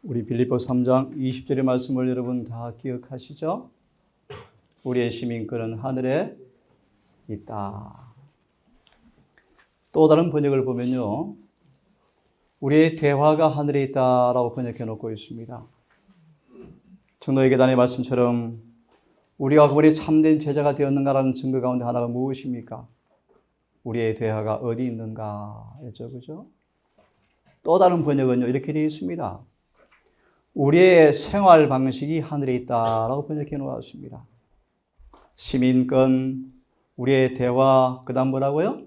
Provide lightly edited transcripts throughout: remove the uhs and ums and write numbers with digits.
우리 빌립보 3장 20절의 말씀을 여러분 다 기억하시죠? 우리의 시민권은 하늘에 있다. 또 다른 번역을 보면요, 우리의 대화가 하늘에 있다라고 번역해 놓고 있습니다. 청노예 계단의 말씀처럼 우리가 그분이 참된 제자가 되었는가라는 증거 가운데 하나가 무엇입니까? 우리의 대화가 어디 있는가였죠, 그죠? 또 다른 번역은요, 이렇게 되어 있습니다. 우리의 생활 방식이 하늘에 있다라고 번역해 놓았습니다. 시민권, 우리의 대화, 그 다음 뭐라고요?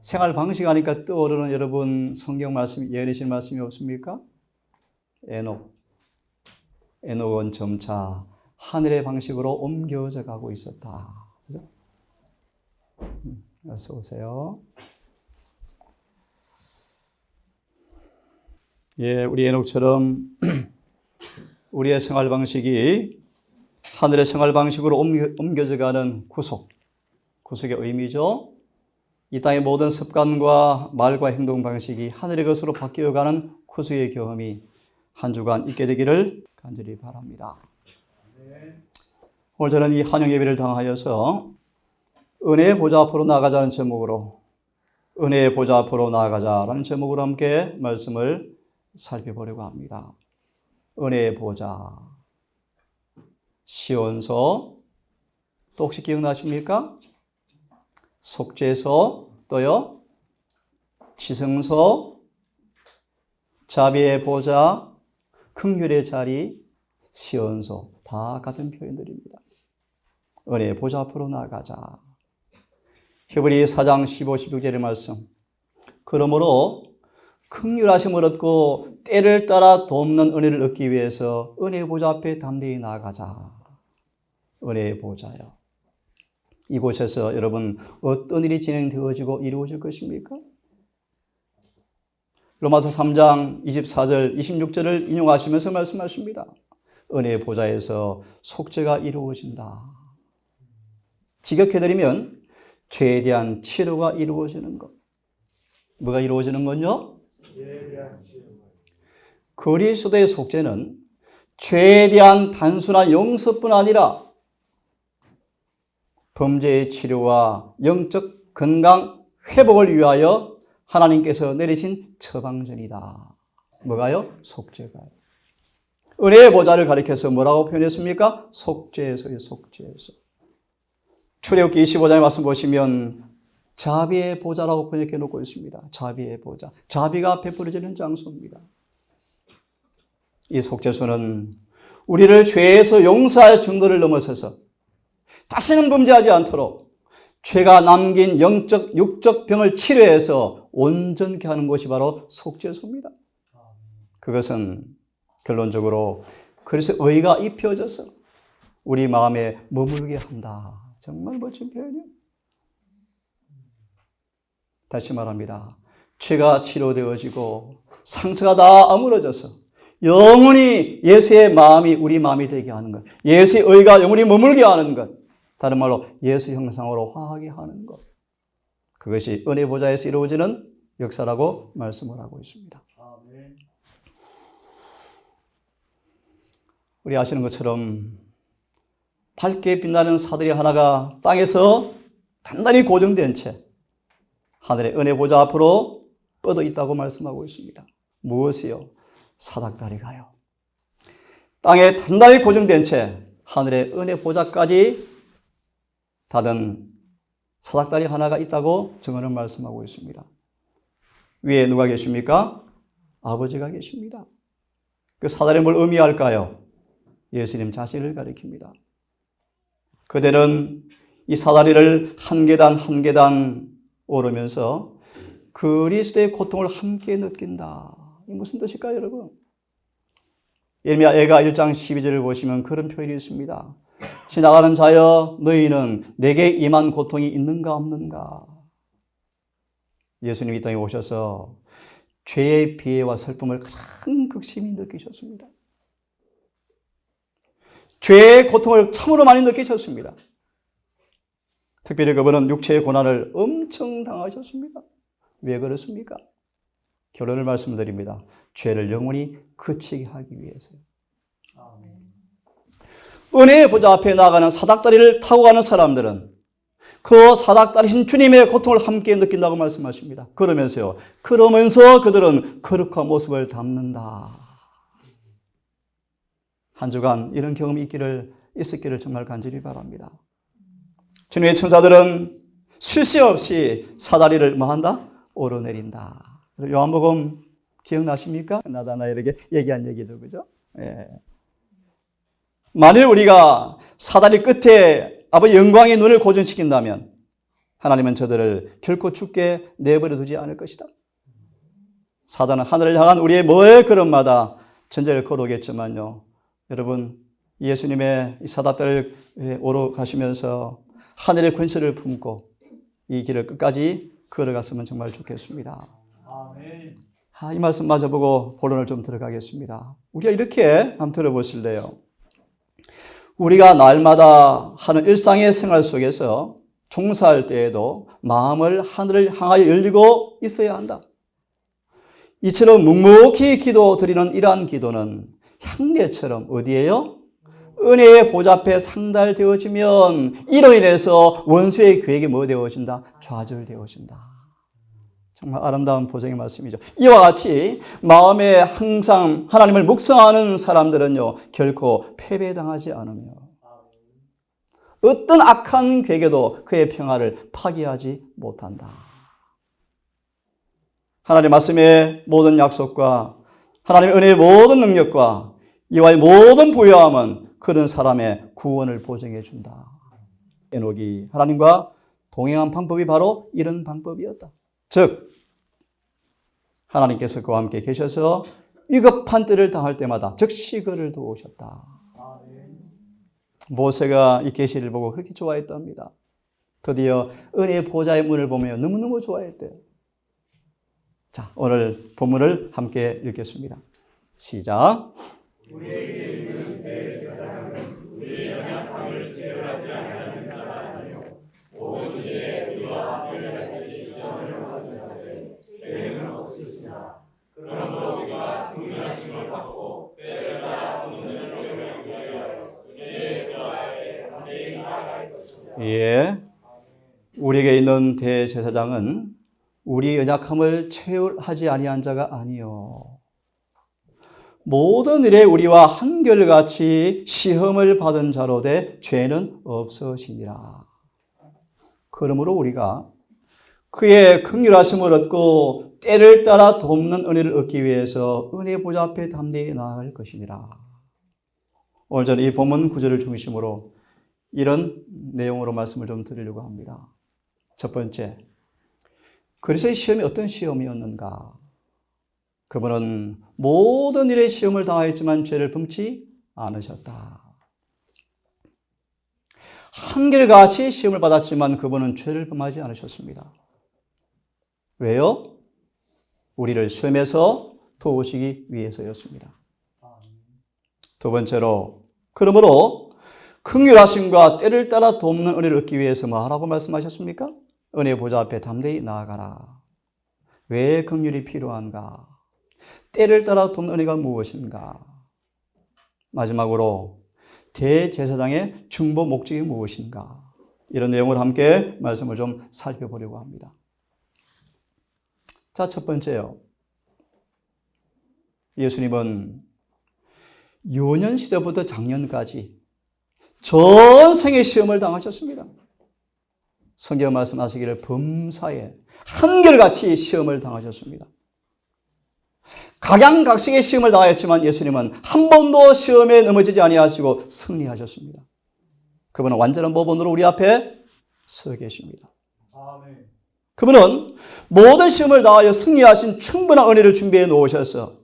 생활 방식 하니까 떠오르는 여러분 성경 말씀, 예언이신 말씀이 없습니까? 에녹은 점차 하늘의 방식으로 옮겨져 가고 있었다. 그죠? 어서 오세요. 예, 우리 에녹처럼 우리의 생활 방식이 하늘의 생활 방식으로 옮겨져 가는 구속의 의미죠. 이 땅의 모든 습관과 말과 행동 방식이 하늘의 것으로 바뀌어가는 구속의 경험이 한 주간 있게 되기를 간절히 바랍니다. 오늘 저는 이 환영 예배를 당하여서 은혜의 보좌 앞으로 나아가자는 제목으로 은혜의 보좌 앞으로 나아가자라는 제목으로 함께 말씀을 살펴보려고 합니다. 은혜의 보좌, 시온서, 또 혹시 기억나십니까? 속죄서, 또요 지성서, 자비의 보좌, 긍휼의 자리, 시온서, 다 같은 표현들입니다. 은혜의 보좌 앞으로 나아가자. 히브리 4장 15, 16절의 말씀. 그러므로 긍휼하심을 얻고 때를 따라 돕는 은혜를 얻기 위해서 은혜의 보좌 앞에 담대히 나아가자. 은혜의 보좌요. 이곳에서 여러분 어떤 일이 진행되어지고 이루어질 것입니까? 로마서 3장 24절, 26절을 인용하시면서 말씀하십니다. 은혜의 보좌에서 속죄가 이루어진다. 직역해드리면 죄에 대한 치료가 이루어지는 것. 뭐가 이루어지는 건요? 그리스도의 속죄는 죄에 대한 단순한 용서뿐 아니라 범죄의 치료와 영적 건강 회복을 위하여 하나님께서 내리신 처방전이다. 뭐가요? 속죄가요. 은혜의 보좌를 가리켜서 뭐라고 표현했습니까? 속죄에서요, 속죄에서. 출애굽기 25장의 말씀 보시면 자비의 보좌라고 번역해 놓고 있습니다. 자비의 보좌. 자비가 베풀어지는 장소입니다. 이 속죄소는 우리를 죄에서 용서할 증거를 넘어서서 다시는 범죄하지 않도록 죄가 남긴 영적, 육적 병을 치료해서 온전케 하는 곳이 바로 속죄소입니다. 그것은 결론적으로 그래서 의가 입혀져서 우리 마음에 머물게 한다. 정말 멋진 표현이에요. 다시 말합니다. 죄가 치료되어지고 상처가 다 아물어져서 영원히 예수의 마음이 우리 마음이 되게 하는 것. 예수의 의가 영원히 머물게 하는 것. 다른 말로 예수 형상으로 화하게 하는 것. 그것이 은혜 보좌에서 이루어지는 역사라고 말씀을 하고 있습니다. 우리 아시는 것처럼 밝게 빛나는 사들이 하나가 땅에서 단단히 고정된 채 하늘의 은혜 보좌 앞으로 뻗어 있다고 말씀하고 있습니다. 무엇이요? 사닥다리가요. 땅에 단단히 고정된 채 하늘의 은혜 보좌까지 닫은 사닥다리 하나가 있다고 증언을 말씀하고 있습니다. 위에 누가 계십니까? 아버지가 계십니다. 그 사다리 뭘 의미할까요? 예수님 자신을 가리킵니다. 그대는 이 사다리를 한 계단 한 계단 오르면서 그리스도의 고통을 함께 느낀다. 이 무슨 뜻일까요, 여러분? 예레미야 1장 12절을 보시면 그런 표현이 있습니다. 지나가는 자여 너희는 내게 임한 고통이 있는가 없는가? 예수님이 이 땅에 오셔서 죄의 비애와 슬픔을 가장 극심히 느끼셨습니다. 죄의 고통을 참으로 많이 느끼셨습니다. 특별히 그분은 육체의 고난을 엄청 당하셨습니다. 왜 그렇습니까? 결론을 말씀드립니다. 죄를 영원히 그치게 하기 위해서요. 은혜의 보좌 앞에 나가는 사닥다리를 타고 가는 사람들은 그 사닥다리신 주님의 고통을 함께 느낀다고 말씀하십니다. 그러면서 그들은 거룩한 모습을 담는다. 한 주간 이런 경험이 있었기를 정말 간절히 바랍니다. 주님의 천사들은 쉴 새 없이 사다리를 뭐한다? 오르내린다. 요한복음 기억나십니까? 나다나엘에게 얘기한 얘기도, 그죠? 예. 만일 우리가 사다리 끝에 아버지 영광의 눈을 고정시킨다면 하나님은 저들을 결코 죽게 내버려 두지 않을 것이다. 사단은 하늘을 향한 우리의 뭐의 걸음마다 전제를 걸어오겠지만요. 여러분, 예수님의 이 사닥다리를 오르가시면서 하늘의 권세를 품고 이 길을 끝까지 걸어갔으면 정말 좋겠습니다. 아멘. 이 말씀 마저보고 본론을 좀 들어가겠습니다. 우리가 이렇게 한번 들어보실래요? 우리가 날마다 하는 일상의 생활 속에서 종사할 때에도 마음을 하늘을 향하여 열리고 있어야 한다. 이처럼 묵묵히 기도 드리는 이러한 기도는 향례처럼 어디에요? 은혜의 보좌 앞에 상달되어지면 이로 인해서 원수의 계획이 뭐 되어진다? 좌절되어진다. 정말 아름다운 보장의 말씀이죠. 이와 같이 마음에 항상 하나님을 묵상하는 사람들은요, 결코 패배당하지 않으며 어떤 악한 계획에도 그의 평화를 파괴하지 못한다. 하나님의 말씀의 모든 약속과 하나님의 은혜의 모든 능력과 이와의 모든 부요함은 그런 사람의 구원을 보증해 준다. 에녹이 하나님과 동행한 방법이 바로 이런 방법이었다. 즉 하나님께서 그와 함께 계셔서 위급한 때를 당할 때마다 즉시 그를 도우셨다. 모세가 이 계시를 보고 그렇게 좋아했답니다. 드디어 은혜의 보좌의 문을 보며 너무너무 좋아했대요. 자, 오늘 본문을 함께 읽겠습니다. 시작. 우리에게 있는 대제사장은 우리의 연약함을 체결하지 아니하는 자가 아니요 모든 일에 우리와 함께 시험을 받은 자들의 죄는 없으시나 그러므로 우리가 긍휼하심을 받고 때를 따라 얻는 영광을 위하여 은혜의 보좌에 담대히 나아갈 것이다. 예, 우리에게 있는 대제사장은 우리의 연약함을 체휼하지 아니한 자가 아니요 모든 일에 우리와 한결같이 시험을 받은 자로 돼 죄는 없으시니라. 그러므로 우리가 그의 긍휼하심을 얻고 때를 따라 돕는 은혜를 얻기 위해서 은혜의 보좌 앞에 담대히 나아갈 것이니라. 오늘 저는 이 본문 구절을 중심으로 이런 내용으로 말씀을 좀 드리려고 합니다. 첫 번째, 그리스도의 시험이 어떤 시험이었는가? 그분은 모든 일에 시험을 당하였지만 죄를 범치 않으셨다. 한결같이 시험을 받았지만 그분은 죄를 범하지 않으셨습니다. 왜요? 우리를 시험에서 도우시기 위해서였습니다. 두 번째로, 그러므로 긍휼하심과 때를 따라 돕는 은혜를 얻기 위해서 뭐하라고 말씀하셨습니까? 은혜의 보좌 앞에 담대히 나아가라. 왜 긍휼이 필요한가? 때를 따라 돕는 은혜가 무엇인가? 마지막으로 대제사장의 중보 목적이 무엇인가? 이런 내용을 함께 말씀을 좀 살펴보려고 합니다. 자, 첫 번째요. 예수님은 유년 시대부터 작년까지 전생의 시험을 당하셨습니다. 성경 말씀하시기를 범사에 한결같이 시험을 당하셨습니다. 각양각색의 시험을 당하였지만 예수님은 한 번도 시험에 넘어지지 아니하시고 승리하셨습니다. 그분은 완전한 모범으로 우리 앞에 서 계십니다. 그분은 모든 시험을 당하여 승리하신 충분한 은혜를 준비해 놓으셔서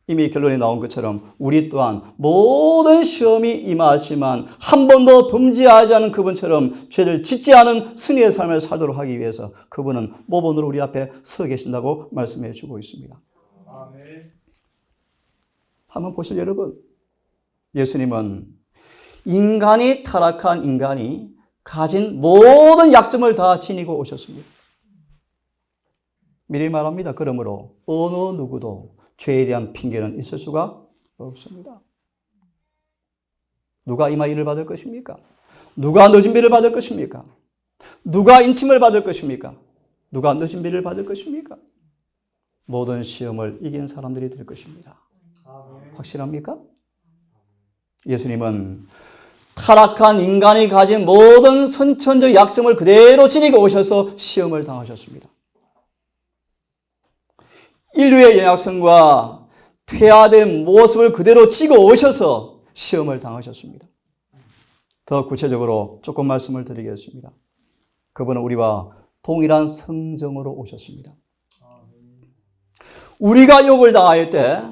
이미 결론이 나온 것처럼 우리 또한 모든 시험이 임하지만 한 번도 범죄하지 않은 그분처럼 죄를 짓지 않은 승리의 삶을 살도록 하기 위해서 그분은 모범으로 우리 앞에 서 계신다고 말씀해 주고 있습니다. 아멘. 한번 보실 여러분, 예수님은 인간이 타락한 인간이 가진 모든 약점을 다 지니고 오셨습니다. 미리 말합니다. 그러므로 어느 누구도 죄에 대한 핑계는 있을 수가 없습니다. 누가 이마이를 받을 것입니까? 누가 늦은 비를 받을 것입니까? 누가 인침을 받을 것입니까? 누가 늦은 비를 받을 것입니까? 모든 시험을 이긴 사람들이 될 것입니다. 확실합니까? 예수님은 타락한 인간이 가진 모든 선천적 약점을 그대로 지니고 오셔서 시험을 당하셨습니다. 인류의 연약성과 퇴화된 모습을 그대로 지고 오셔서 시험을 당하셨습니다. 더 구체적으로 조금 말씀을 드리겠습니다. 그분은 우리와 동일한 성정으로 오셨습니다. 우리가 욕을 당할 때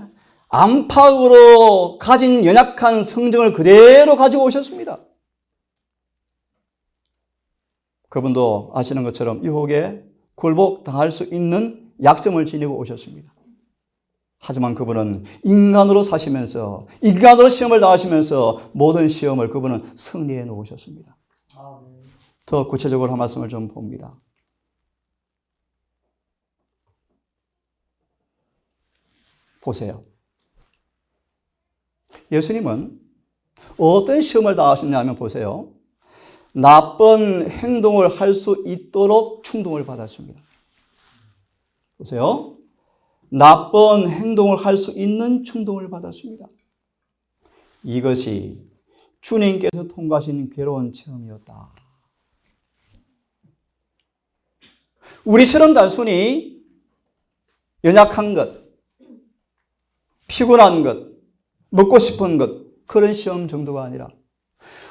안팎으로 가진 연약한 성정을 그대로 가지고 오셨습니다. 그분도 아시는 것처럼 유혹에 굴복당할 수 있는 약점을 지니고 오셨습니다. 하지만 그분은 인간으로 사시면서 인간으로 시험을 당하시면서 모든 시험을 그분은 승리해 놓으셨습니다. 더 구체적으로 한 말씀을 좀 봅니다. 보세요. 예수님은 어떤 시험을 당하셨냐면 보세요. 나쁜 행동을 할 수 있도록 충동을 받았습니다. 보세요. 나쁜 행동을 할 수 있는 충동을 받았습니다. 이것이 주님께서 통과하신 괴로운 체험이었다. 우리처럼 단순히 연약한 것, 피곤한 것, 먹고 싶은 것, 그런 시험 정도가 아니라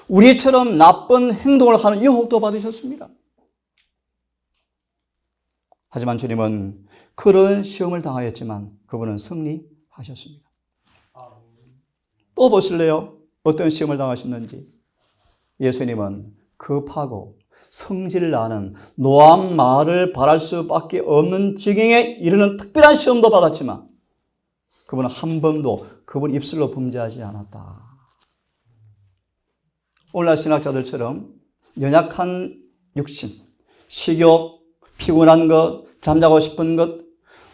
우리처럼 나쁜 행동을 하는 유혹도 받으셨습니다. 하지만 주님은 그런 시험을 당하였지만 그분은 승리하셨습니다. 또 보실래요? 어떤 시험을 당하셨는지. 예수님은 급하고 성질 나는 노한 말을 바랄 수밖에 없는 지경에 이르는 특별한 시험도 받았지만 그분은 한 번도 그분 입술로 범죄하지 않았다. 오늘날 신학자들처럼 연약한 육신, 식욕, 피곤한 것, 잠자고 싶은 것,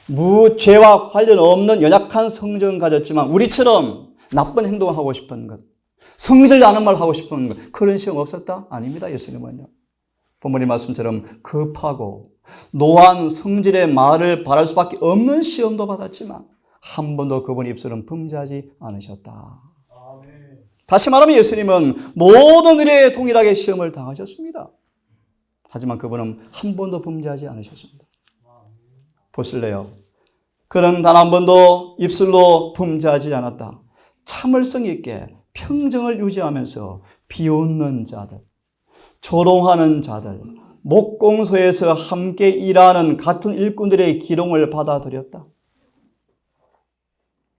무죄와 관련 없는 연약한 성정을 가졌지만 우리처럼 나쁜 행동을 하고 싶은 것, 성질 나는 말 하고 싶은 것, 그런 시험 없었다? 아닙니다. 예수님은요. 본문의 말씀처럼 급하고 노한 성질의 말을 바랄 수밖에 없는 시험도 받았지만 한 번도 그분 입술은 범죄하지 않으셨다. 다시 말하면 예수님은 모든 일에 동일하게 시험을 당하셨습니다. 하지만 그분은 한 번도 범죄하지 않으셨습니다. 보실래요? 그는 단 한 번도 입술로 범죄하지 않았다. 참을성 있게 평정을 유지하면서 비웃는 자들, 조롱하는 자들, 목공소에서 함께 일하는 같은 일꾼들의 기롱을 받아들였다.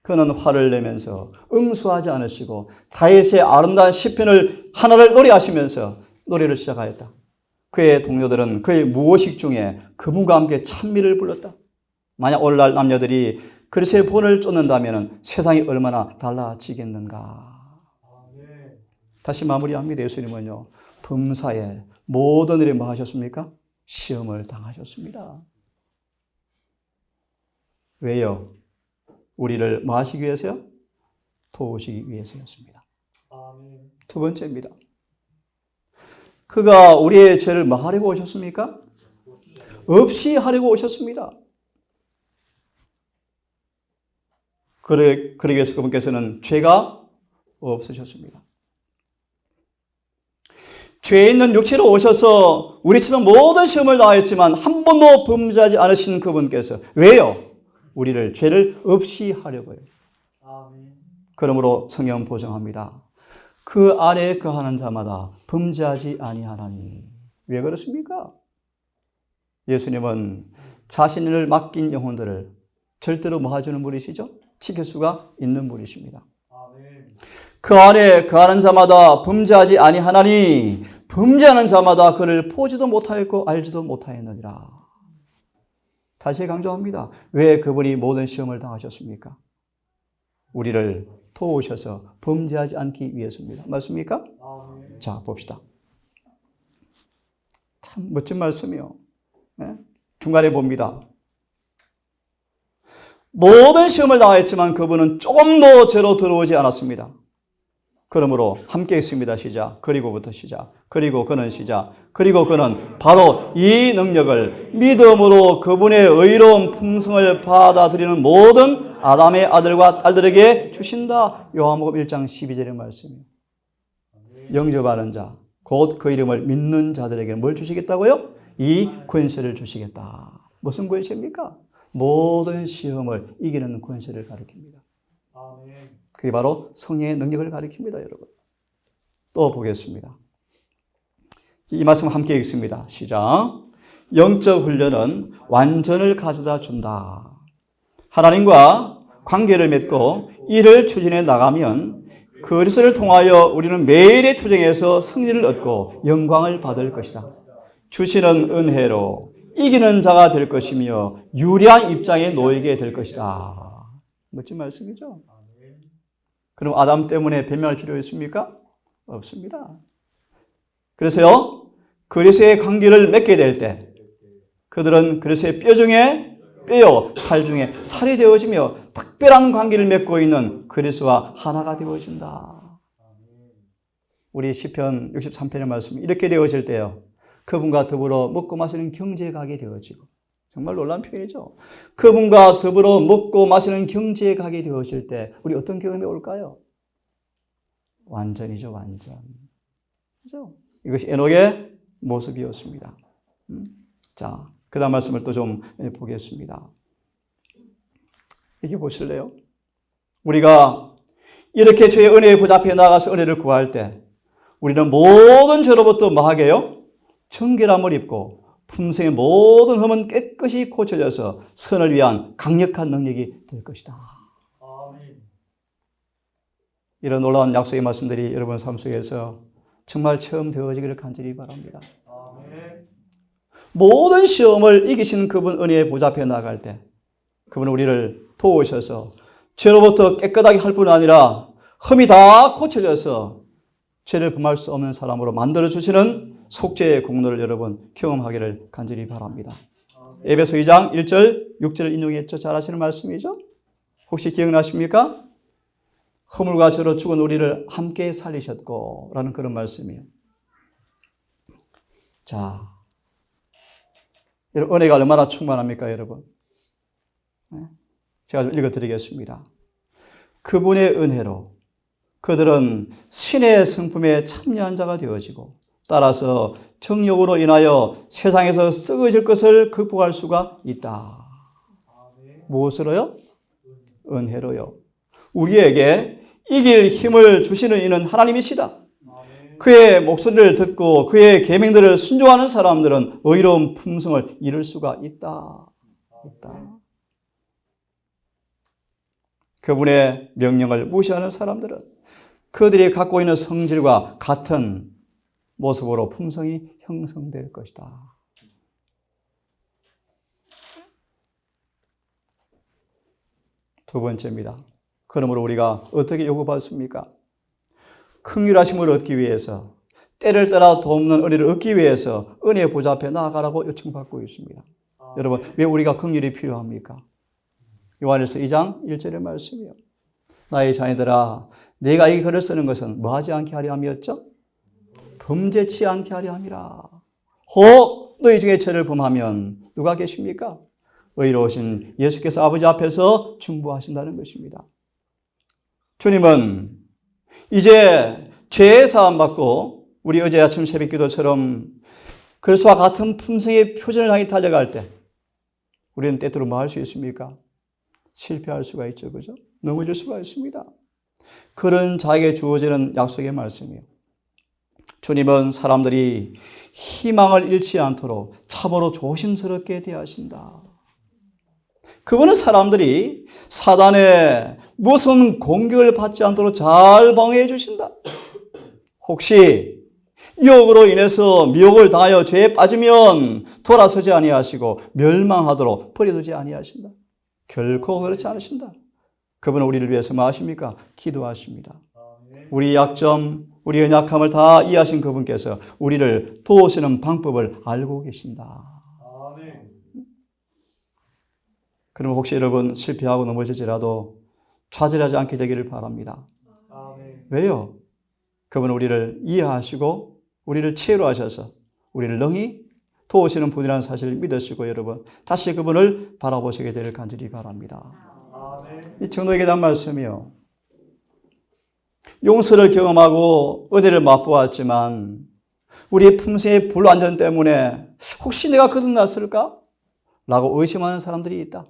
그는 화를 내면서 응수하지 않으시고 다윗의 아름다운 시편을 하나를 노래하시면서 노래를 시작하였다. 그의 동료들은 그의 무의식 중에 그분과 함께 찬미를 불렀다. 만약 오늘날 남녀들이 그리스도의 본을 쫓는다면 세상이 얼마나 달라지겠는가. 다시 마무리합니다. 예수님은요. 범사에 모든 일에 뭐 하셨습니까? 시험을 당하셨습니다. 왜요? 우리를 뭐 하시기 위해서요? 도우시기 위해서였습니다. 두 번째입니다. 그가 우리의 죄를 뭐 하려고 오셨습니까? 없이 하려고 오셨습니다. 그러기 위해서 그분께서는 죄가 없으셨습니다. 죄 있는 육체로 오셔서 우리처럼 모든 시험을 당하였지만 한 번도 범죄하지 않으신 그분께서 왜요? 우리를 죄를 없이 하려고요. 그러므로 성경은 보정합니다. 그 안에 거하는 자마다 범죄하지 아니하나니. 왜 그렇습니까? 예수님은 자신을 맡긴 영혼들을 절대로 뭐 해주는 분이시죠? 지킬 수가 있는 분이십니다. 그 안에 거하는 자마다 범죄하지 아니하나니 범죄하는 자마다 그를 보지도 못하였고 알지도 못하였느니라. 다시 강조합니다. 왜 그분이 모든 시험을 당하셨습니까? 우리를 도우셔서 범죄하지 않기 위해서입니다. 맞습니까? 자, 봅시다. 참 멋진 말씀이요. 네? 중간에 봅니다. 모든 시험을 당했지만 그분은 조금도 죄로 들어오지 않았습니다. 그러므로 함께 있습니다. 시작. 그리고부터 시작. 그리고 그는 시작. 그리고 그는 바로 이 능력을 믿음으로 그분의 의로운 품성을 받아들이는 모든 아담의 아들과 딸들에게 주신다. 요한복음 1장 12절의 말씀이에요. 영접하는 자, 곧 그 이름을 믿는 자들에게 뭘 주시겠다고요? 이 권세를 주시겠다. 무슨 권세입니까? 모든 시험을 이기는 권세를 가리킵니다. 그게 바로 성령의 능력을 가리킵니다, 여러분. 또 보겠습니다. 이 말씀 함께 읽습니다. 시작. 영적 훈련은 완전을 가져다 준다. 하나님과 관계를 맺고 이를 추진해 나가면 그리스도를 통하여 우리는 매일의 투쟁에서 승리를 얻고 영광을 받을 것이다. 주시는 은혜로 이기는 자가 될 것이며 유리한 입장에 놓이게 될 것이다. 멋진 말씀이죠. 그럼 아담 때문에 변명할 필요 있습니까? 없습니다. 그래서요, 그리스도의 관계를 맺게 될 때 그들은 그리스도의 뼈 중에 뼈요, 살 중에 살이 되어지며 특별한 관계를 맺고 있는 그리스도와 하나가 되어진다. 우리 시편 63편의 말씀 이렇게 되어질 때요, 그분과 더불어 먹고 마시는 경제가게 되어지고, 정말 놀라운 표현이죠. 그분과 더불어 먹고 마시는 경지에 가게 되어질 때 우리 어떤 경험이 올까요? 완전이죠, 완전. 그죠? 이것이 에녹의 모습이었습니다. 자, 그 다음 말씀을 또 좀 보겠습니다. 이게 보실래요? 우리가 이렇게 주의 은혜의 보좌 앞에 나가서 은혜를 구할 때 우리는 모든 죄로부터 뭐 하게요? 정결함을 입고 품성의 모든 흠은 깨끗이 고쳐져서 선을 위한 강력한 능력이 될 것이다. 아멘. 이런 놀라운 약속의 말씀들이 여러분 삶 속에서 정말 처음 되어지기를 간절히 바랍니다. 아멘. 모든 시험을 이기신 그분 은혜의 보좌 앞에 나갈 때 그분은 우리를 도우셔서 죄로부터 깨끗하게 할 뿐 아니라 흠이 다 고쳐져서 죄를 범할 수 없는 사람으로 만들어주시는 속죄의 공로를 여러분 경험하기를 간절히 바랍니다. 에베소 2장 1절 6절을 인용했죠. 잘 아시는 말씀이죠. 혹시 기억나십니까? 허물과 죄로 죽은 우리를 함께 살리셨고 라는 그런 말씀이에요. 자, 은혜가 얼마나 충만합니까, 여러분? 제가 좀 읽어드리겠습니다. 그분의 은혜로 그들은 신의 성품에 참여한 자가 되어지고 따라서 정욕으로 인하여 세상에서 썩어질 것을 극복할 수가 있다. 무엇으로요? 은혜로요. 우리에게 이길 힘을 주시는 이는 하나님이시다. 그의 목소리를 듣고 그의 계명들을 순종하는 사람들은 의로운 품성을 이룰 수가 있다. 그분의 명령을 무시하는 사람들은 그들이 갖고 있는 성질과 같은 모습으로 품성이 형성될 것이다. 두 번째입니다. 그러므로 우리가 어떻게 요구받습니까? 긍휼하심을 얻기 위해서, 때를 따라 돕는 은혜를 얻기 위해서 은혜의 보좌 앞에 나아가라고 요청받고 있습니다. 여러분, 왜 우리가 긍휼이 필요합니까? 요한일서 2장 1절의 말씀이요. 나의 자녀들아, 내가 이 글을 쓰는 것은 뭐하지 않게 하려 함이었죠? 범죄치 않게 하려 함이라. 혹 너희 중에 죄를 범하면 누가 계십니까? 의로우신 예수께서 아버지 앞에서 중보하신다는 것입니다. 주님은 이제 죄의 사함 받고 우리 어제 아침 새벽 기도처럼 그리스도와 같은 품성의 표준을 향해 달려갈 때 우리는 때때로 뭐 할 수 있습니까? 실패할 수가 있죠. 그죠? 넘어질 수가 있습니다. 그런 자에게 주어지는 약속의 말씀이에요. 주님은 사람들이 희망을 잃지 않도록 참으로 조심스럽게 대하신다. 그분은 사람들이 사단의 무슨 공격을 받지 않도록 잘 방어해 주신다. 혹시 유혹으로 인해서 미혹을 당하여 죄에 빠지면 돌아서지 아니하시고 멸망하도록 버려두지 아니하신다. 결코 그렇지 않으신다. 그분은 우리를 위해서 뭐 하십니까? 기도하십니다. 우리 약점, 우리 연약함을 다 이해하신 그분께서 우리를 도우시는 방법을 알고 계신다. 그러면 혹시 여러분 실패하고 넘어질지라도 좌절하지 않게 되기를 바랍니다. 왜요? 그분은 우리를 이해하시고 우리를 치유로 하셔서 우리를 능히 도우시는 분이라는 사실을 믿으시고 여러분 다시 그분을 바라보시게 되기를 간절히 바랍니다. 이 청도에게 단 말씀이요. 용서를 경험하고 은혜를 맛보았지만 우리의 품성의 불완전 때문에 혹시 내가 거듭났을까? 라고 의심하는 사람들이 있다.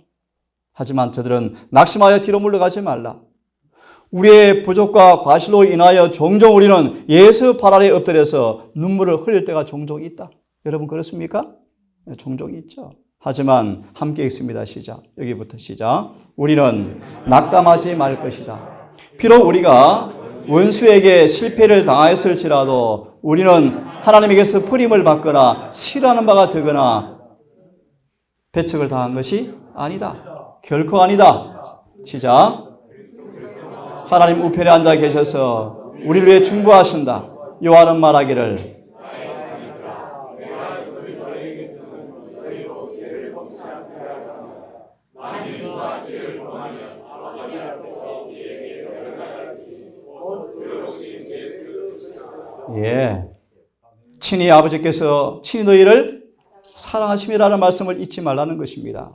하지만 저들은 낙심하여 뒤로 물러가지 말라. 우리의 부족과 과실로 인하여 종종 우리는 예수 발 아래 엎드려서 눈물을 흘릴 때가 종종 있다. 여러분 그렇습니까? 네, 종종 있죠. 하지만 함께 읽습니다. 시작. 여기부터 시작. 우리는 낙담하지 말 것이다. 비록 우리가 원수에게 실패를 당하였을지라도 우리는 하나님에게서 버림을 받거나 싫어하는 바가 되거나 배척을 당한 것이 아니다. 결코 아니다. 시작. 하나님 우편에 앉아 계셔서 우리를 위해 중보하신다. 요한은 말하기를 예, 친히 아버지께서 친히 너희를 사랑하심이라는 말씀을 잊지 말라는 것입니다.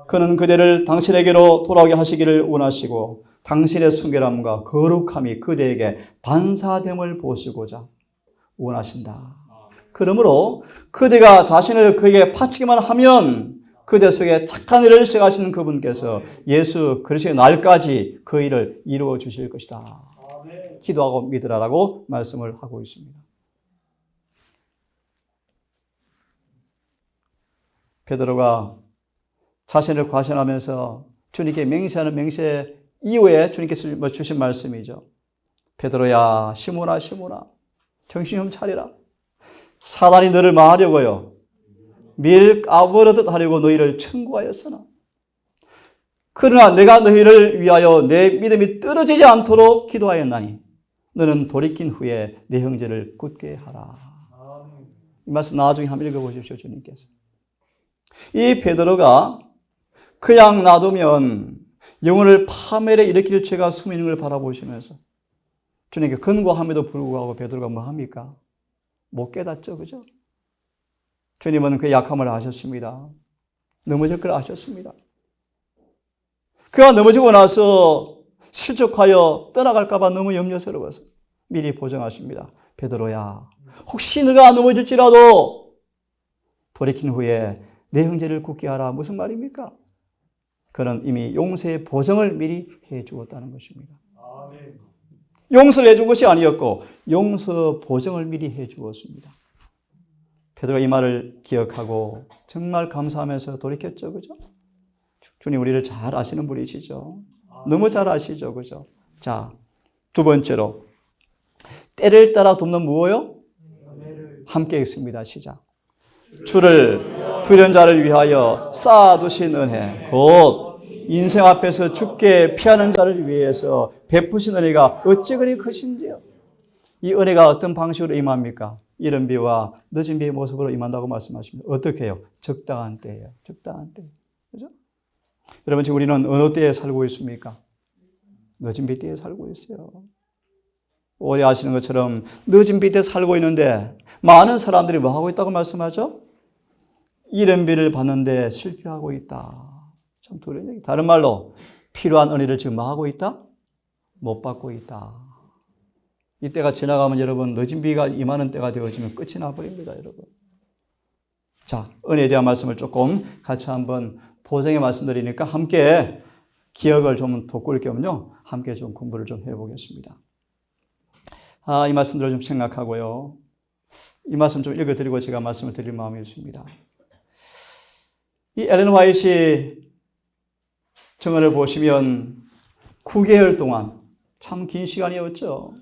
그는 그대를 당신에게로 돌아오게 하시기를 원하시고 당신의 순결함과 거룩함이 그대에게 반사됨을 보시고자 원하신다. 그러므로 그대가 자신을 그에게 바치기만 하면 그대 속에 착한 일을 시작하시는 그분께서 예수 그리스도의 날까지 그 일을 이루어 주실 것이다. 기도하고 믿으라라고 말씀을 하고 있습니다. 베드로가 자신을 과신하면서 주님께 맹세하는 맹세 이후에 주님께서 주신 말씀이죠. 베드로야, 시몬아, 시몬아, 정신 좀 차리라. 사단이 너를 망하려고요. 밀 까부르듯 하려고 너희를 청구하였으나 그러나 내가 너희를 위하여 내 믿음이 떨어지지 않도록 기도하였나니 너는 돌이킨 후에 내 형제를 굳게 하라. 이 말씀 나중에 한번 읽어보십시오. 주님께서. 이 베드로가 그냥 놔두면 영혼을 파멸에 일으킬 죄가 숨어 있는 걸 바라보시면서 주님께 근고함에도 불구하고 베드로가 뭐 합니까? 못 깨닫죠. 그죠? 주님은 그의 약함을 아셨습니다. 넘어질 걸 아셨습니다. 그가 넘어지고 나서 실족하여 떠나갈까 봐 너무 염려스러워서 미리 보정하십니다. 베드로야, 혹시 너가 넘어질지라도 돌이킨 후에 내 형제를 굳게 하라. 무슨 말입니까? 그는 이미 용서의 보정을 미리 해 주었다는 것입니다. 용서를 해 준 것이 아니었고 용서 보정을 미리 해 주었습니다. 베드로가 이 말을 기억하고 정말 감사하면서 돌이켰죠. 그죠? 주님 우리를 잘 아시는 분이시죠. 너무 잘 아시죠. 그죠? 자, 두 번째로 때를 따라 돕는 무엇요? 함께 읽습니다. 시작. 주를 두려운 자를 위하여 쌓아두신 은혜 곧 인생 앞에서 죽게 피하는 자를 위해서 베푸신 은혜가 어찌 그리 크신지요. 이 은혜가 어떤 방식으로 임합니까? 이른 비와 늦은 비의 모습으로 임한다고 말씀하십니다. 어떻게 해요? 적당한 때예요. 적당한 때. 그죠? 여러분 지금 우리는 어느 때에 살고 있습니까? 늦은 비 때에 살고 있어요. 오래 아시는 것처럼 늦은 비 때 살고 있는데 많은 사람들이 뭐 하고 있다고 말씀하죠? 이른 비를 받는데 실패하고 있다. 참 두려운 얘기. 다른 말로 필요한 은혜를 지금 뭐 하고 있다? 못 받고 있다. 이때가 지나가면 여러분 늦은 비가 임하는 때가 되어지면 끝이 나버립니다. 여러분. 자, 은혜에 대한 말씀을 조금 같이 한번 보정해 말씀드리니까 함께 기억을 좀 돋굴 겸요. 함께 좀 공부를 좀 해보겠습니다. 이 말씀들을 좀 생각하고요. 이 말씀 좀 읽어드리고 제가 말씀을 드릴 마음이 있습니다. 이 엘렌 화이트 증언을 보시면 9개월 동안 참 긴 시간이었죠.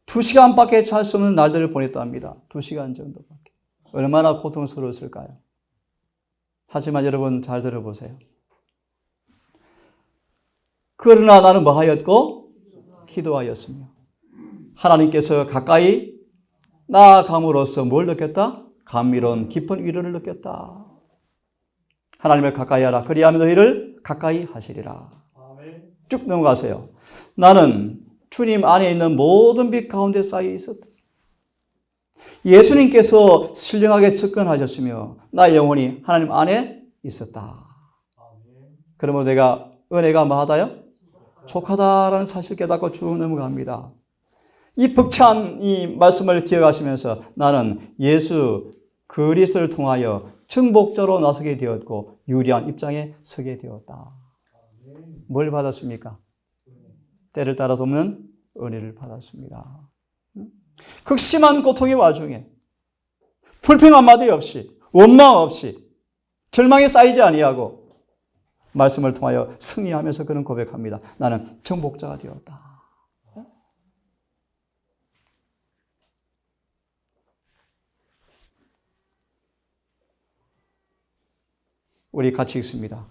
2시간밖에 잘 수 없는 날들을 보냈다 합니다. 2시간 정도밖에. 얼마나 고통스러웠을까요? 하지만 여러분 잘 들어보세요. 그러나 나는 뭐 하였고? 기도하였으며 하나님께서 가까이 나아감으로써 뭘 느꼈다? 감미로운 깊은 위로를 느꼈다. 하나님을 가까이 하라. 그리하면 너희를 가까이 하시리라. 쭉 넘어가세요. 나는 주님 안에 있는 모든 빛 가운데 쌓여 있었다. 예수님께서 신령하게 접근하셨으며 나의 영혼이 하나님 안에 있었다. 그러므로 내가 은혜가 뭐하다요? 족하다라는 사실 깨닫고 쭉 넘어갑니다. 이 벅찬 이 말씀을 기억하시면서 나는 예수 그리스도를 통하여 정복자로 나서게 되었고 유리한 입장에 서게 되었다. 뭘 받았습니까? 때를 따라 돕는 은혜를 받았습니다. 극심한 고통의 와중에 불평 한마디 없이 원망 없이 절망에 쌓이지 아니하고 말씀을 통하여 승리하면서 그는 고백합니다. 나는 정복자가 되었다. 우리 같이 읽습니다.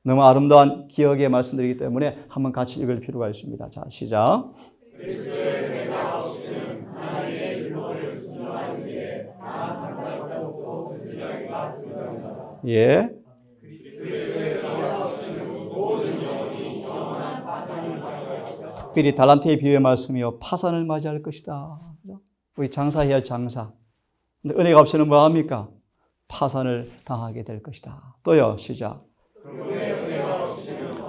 너무 아름다운 기억의 말씀드리기 때문에 한번 같이 읽을 필요가 있습니다. 자, 시작. 그리스도의 은혜가 없이는 하나님의 율법을 순종하는 일에 다 감당하지 못하고 든든하기가 불가능하다. 예. 그리스도의 은혜가 없이는 모든 영혼이 영원한 파산을 맞이할 것이다. 특별히 달란트의 비유의 말씀이요. 파산을 맞이할 것이다. 우리 장사해야 할 장사. 근데 은혜가 없이는 뭐합니까? 파산을 당하게 될 것이다. 또요, 시작.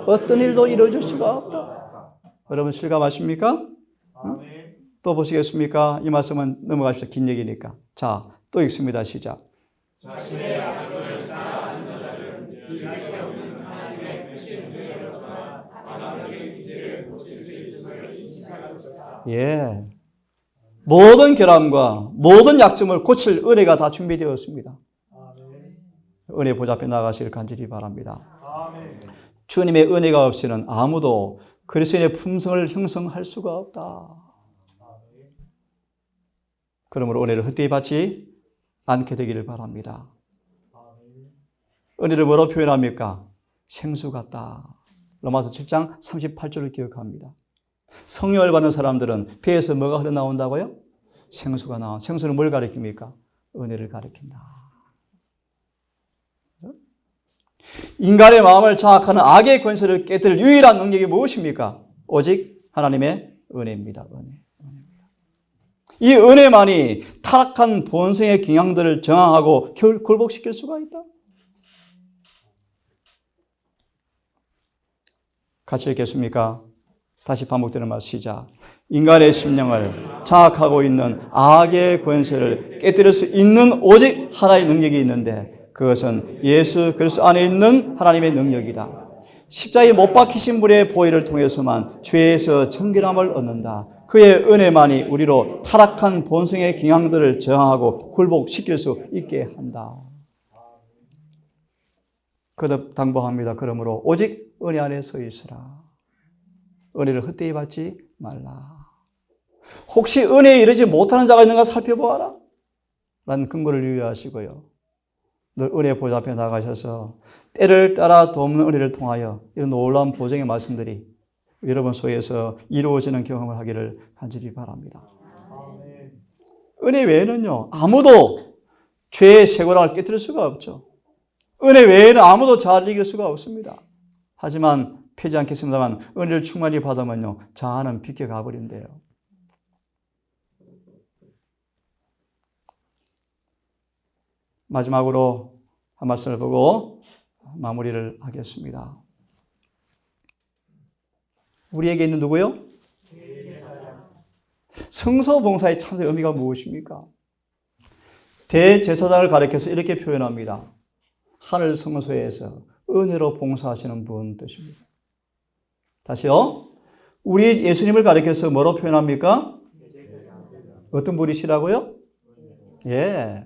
어떤 일도 이루어질 수가 없다. 여러분 실감하십니까? 또 보시겠습니까? 이 말씀은 넘어가십시오. 긴 얘기니까. 자, 또 읽습니다. 시작. 자신의 약속을 다 아는 자들은 이렇게 없는 하나님의 크신 은혜로서나 하나님의 기제를 고칠 수 있음을 인식할 것이다. 예. 모든 결함과 모든 약점을 고칠 은혜가 다 준비되었습니다. 은혜 보좌 앞에 나가시길 간절히 바랍니다. 아멘. 주님의 은혜가 없이는 아무도 그리스도인의 품성을 형성할 수가 없다. 아멘. 그러므로 은혜를 헛되이 받지 않게 되기를 바랍니다. 아멘. 은혜를 뭐로 표현합니까? 생수 같다. 로마서 7장 38절을 기억합니다. 성령을 받는 사람들은 배에서 뭐가 흘러나온다고요? 생수가 나온. 생수는 뭘 가리킵니까? 은혜를 가리킨다. 인간의 마음을 장악하는 악의 권세를 깨뜨릴 유일한 능력이 무엇입니까? 오직 하나님의 은혜입니다. 은혜입니다. 이 은혜만이 타락한 본성의 경향들을 정황하고 굴복시킬 수가 있다. 같이 읽겠습니까? 다시 반복되는 말 시작. 인간의 심령을 장악하고 있는 악의 권세를 깨뜨릴 수 있는 오직 하나의 능력이 있는데 그것은 예수 그리스도 안에 있는 하나님의 능력이다. 십자가에 못 박히신 분의 보혈을 통해서만 죄에서 정결함을 얻는다. 그의 은혜만이 우리로 타락한 본성의 경향들을 저항하고 굴복시킬 수 있게 한다. 거듭 당부합니다. 그러므로 오직 은혜 안에 서 있으라. 은혜를 헛되이 받지 말라. 혹시 은혜에 이르지 못하는 자가 있는가 살펴보아라. 라는 근거를 유의하시고요. 늘 은혜 보좌 앞에 나가셔서 때를 따라 돕는 은혜를 통하여 이런 놀라운 보증의 말씀들이 여러분 속에서 이루어지는 경험을 하기를 간절히 바랍니다. 은혜 외에는요, 아무도 죄의 쇠고랑을 깨뜨릴 수가 없죠. 은혜 외에는 아무도 자아를 이길 수가 없습니다. 하지만 펴지 않겠습니다만 은혜를 충만히 받으면요, 자아는 비껴가 버린대요. 마지막으로 한 말씀을 보고 마무리를 하겠습니다. 우리에게 있는 누구요? 성소봉사의 참된 의미가 무엇입니까? 대제사장을 가리켜서 이렇게 표현합니다. 하늘 성소에서 은혜로 봉사하시는 분 뜻입니다. 다시요. 우리 예수님을 가리켜서 뭐로 표현합니까? 어떤 분이시라고요? 예.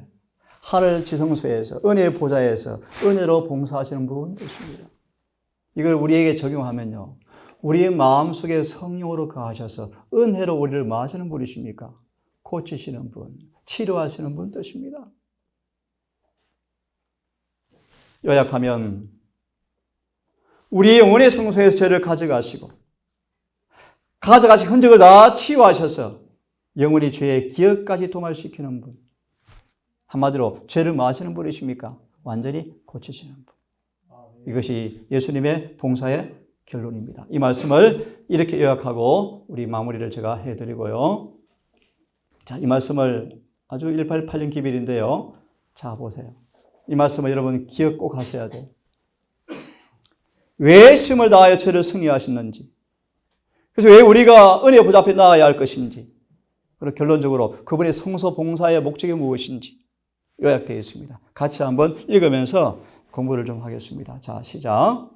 하늘 지성소에서 은혜의 보좌에서 은혜로 봉사하시는 분 뜻입니다. 이걸 우리에게 적용하면요. 우리의 마음속에 성령으로 거하셔서 은혜로 우리를 뭐 하시는 분이십니까? 고치시는 분, 치료하시는 분 뜻입니다. 요약하면 우리의 영혼의 성소에서 죄를 가져가신 흔적을 다 치유하셔서 영원히 죄의 기억까지 도말시키는 분. 한마디로 죄를 뭐 하시는 분이십니까? 완전히 고치시는 분. 이것이 예수님의 봉사의 결론입니다. 이 말씀을 이렇게 요약하고 우리 마무리를 제가 해드리고요. 자, 이 말씀을 아주 1886 기별인데요. 자, 보세요. 이 말씀을 여러분 기억 꼭 하셔야 돼요. 왜 힘을 다하여 죄를 승리하셨는지, 그래서 왜 우리가 은혜 보좌 앞에 나아야 할 것인지, 그리고 결론적으로 그분의 성소 봉사의 목적이 무엇인지 요약되어 있습니다. 같이 한번 읽으면서 공부를 좀 하겠습니다. 자, 시작.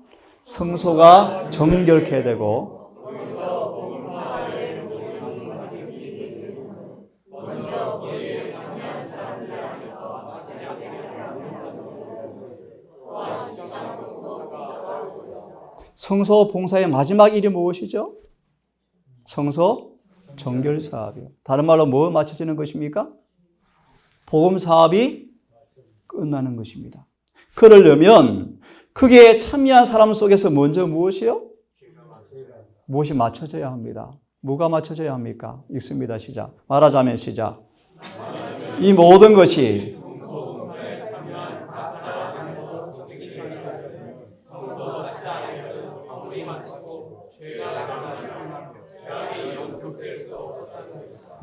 성소가 정결케 되고 성소 봉사의 마지막 일이 무엇이죠? 성소 정결 사업이요. 다른 말로 뭐 맞춰지는 것입니까? 복음 사업이 끝나는 것입니다. 그러려면 그게 참여한 사람 속에서 먼저 무엇이요? 무엇이 맞춰져야 합니다. 뭐가 맞춰져야 합니까? 읽습니다. 시작. 말하자면 시작. 이 모든 것이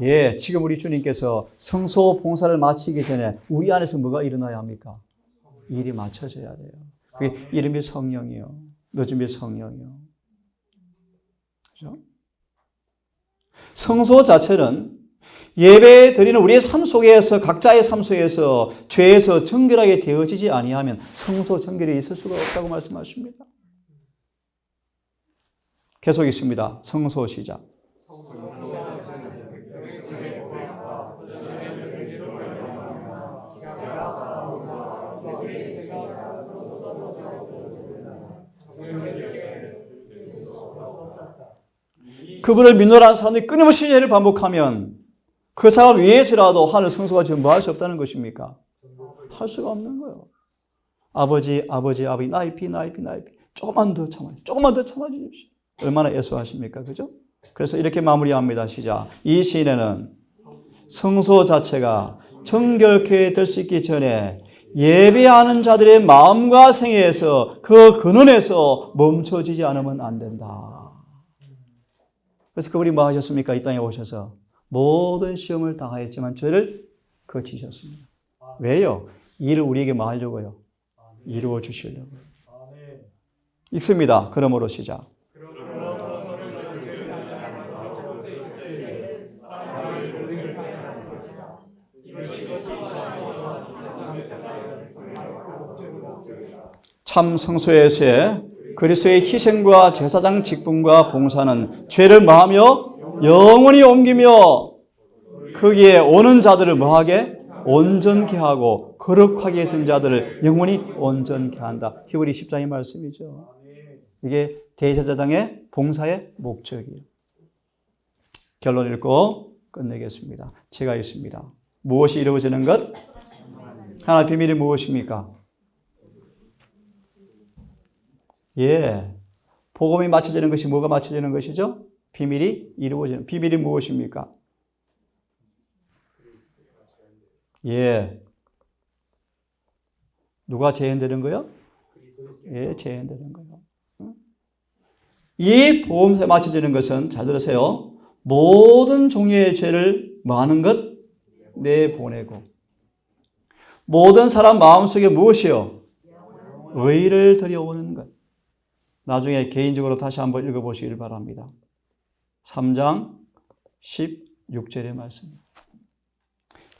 예, 지금 우리 주님께서 성소 봉사를 마치기 전에 우리 안에서 뭐가 일어나야 합니까? 일이 맞춰져야 돼요. 그게 이름이 성령이요. 늦음이 성령이요. 그죠? 성소 자체는 예배 드리는 우리의 삶 속에서, 각자의 삶 속에서 죄에서 정결하게 되어지지 아니하면 성소 정결이 있을 수가 없다고 말씀하십니다. 계속 있습니다. 성소 시작. 그분을 믿노라는 사람들이 끊임없이 죄를 반복하면 그 사람 위해서라도 하늘 성소가 지금 뭐 할 수 없다는 것입니까? 할 수가 없는 거예요. 아버지, 나의 피. 조금만 더 참아주십시오. 얼마나 애소하십니까? 그죠? 그래서 이렇게 마무리합니다. 시작. 이 시인에는 성소 자체가 정결케 될 수 있기 전에 예배하는 자들의 마음과 생애에서 그 근원에서 멈춰지지 않으면 안 된다. 그래서 그분이 뭐 하셨습니까? 이 땅에 오셔서 모든 시험을 당하였지만 죄를 거치셨습니다. 왜요? 이를 우리에게 뭐 하려고요? 이루어 주시려고요. 읽습니다. 그러므로 시작. 참 성소에서의 그리스도의 희생과 제사장 직분과 봉사는 죄를 마하며 영원히 옮기며 거기에 오는 자들을 뭐하게? 온전케 하고 거룩하게 된 자들을 영원히 온전케 한다. 히브리 10장의 말씀이죠. 이게 대제사장의 봉사의 목적이에요. 결론 읽고 끝내겠습니다. 제가 읽습니다. 무엇이 이루어지는 것? 하나님의 비밀이 무엇입니까? 예, 복음이 맞춰지는 것이 뭐가 맞춰지는 것이죠? 비밀이 이루어지는. 비밀이 무엇입니까? 예, 누가 재현되는 거요? 예, 재현되는 거요. 이 복음에 맞춰지는 것은 잘 들으세요. 모든 종류의 죄를 많은 것 내보내고 모든 사람 마음속에 무엇이요? 의를 들여오는 것. 나중에 개인적으로 다시 한번 읽어보시길 바랍니다. 3장 16절의 말씀.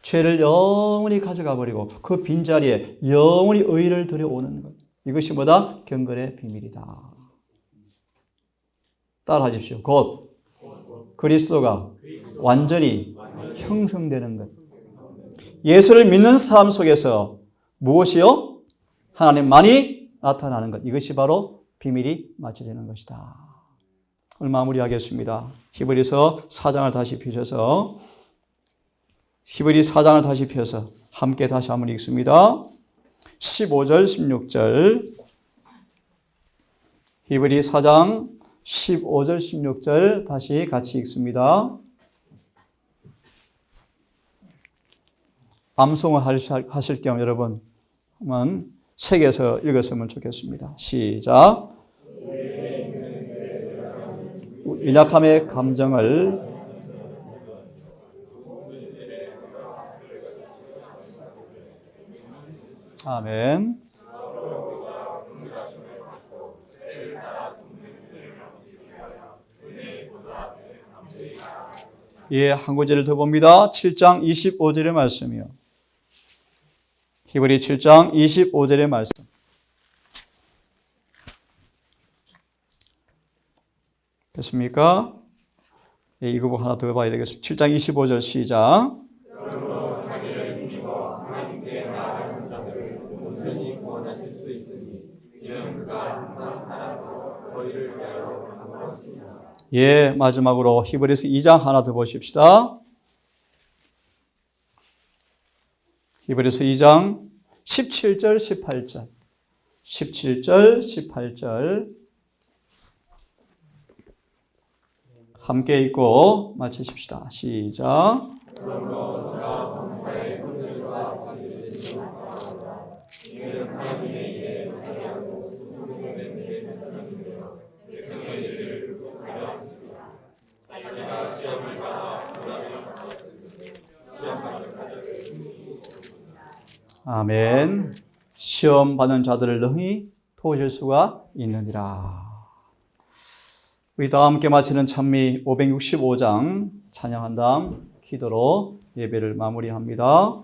죄를 영원히 가져가 버리고 그 빈자리에 영원히 의를 들여오는 것. 이것이 뭐다? 경건의 비밀이다. 따라하십시오. 곧 그리스도가 완전히 형성되는 것. 예수를 믿는 삶 속에서 무엇이요? 하나님만이 나타나는 것. 이것이 바로 비밀이 맞춰지는 것이다. 오늘 마무리하겠습니다. 히브리서 4장을 다시 펴셔서 히브리 4장을 다시 펴서 함께 다시 한번 읽습니다. 15절, 16절 히브리 4장 15절, 16절 다시 같이 읽습니다. 암송을 하실 겸 여러분 한번 세계에서 읽었으면 좋겠습니다. 시작. 연약함의 감정을 아멘. 예, 한 구절을 더 봅니다. 7장 25절의 말씀이요. 히브리 7장 25절의 말씀. 됐습니까? 예, 이거 하나 더 봐야 되겠습니다. 7장 25절 시작. 예, 마지막으로 히브리서 2장 하나 더 보십시다. 히브리서 2장 17절, 18절. 17절, 18절. 함께 읽고 마치십시다. 시작. 아멘. 시험 받는 자들을 능히 도우실 수가 있느니라. 우리 다 함께 마치는 찬미 565장 찬양한 다음 기도로 예배를 마무리합니다.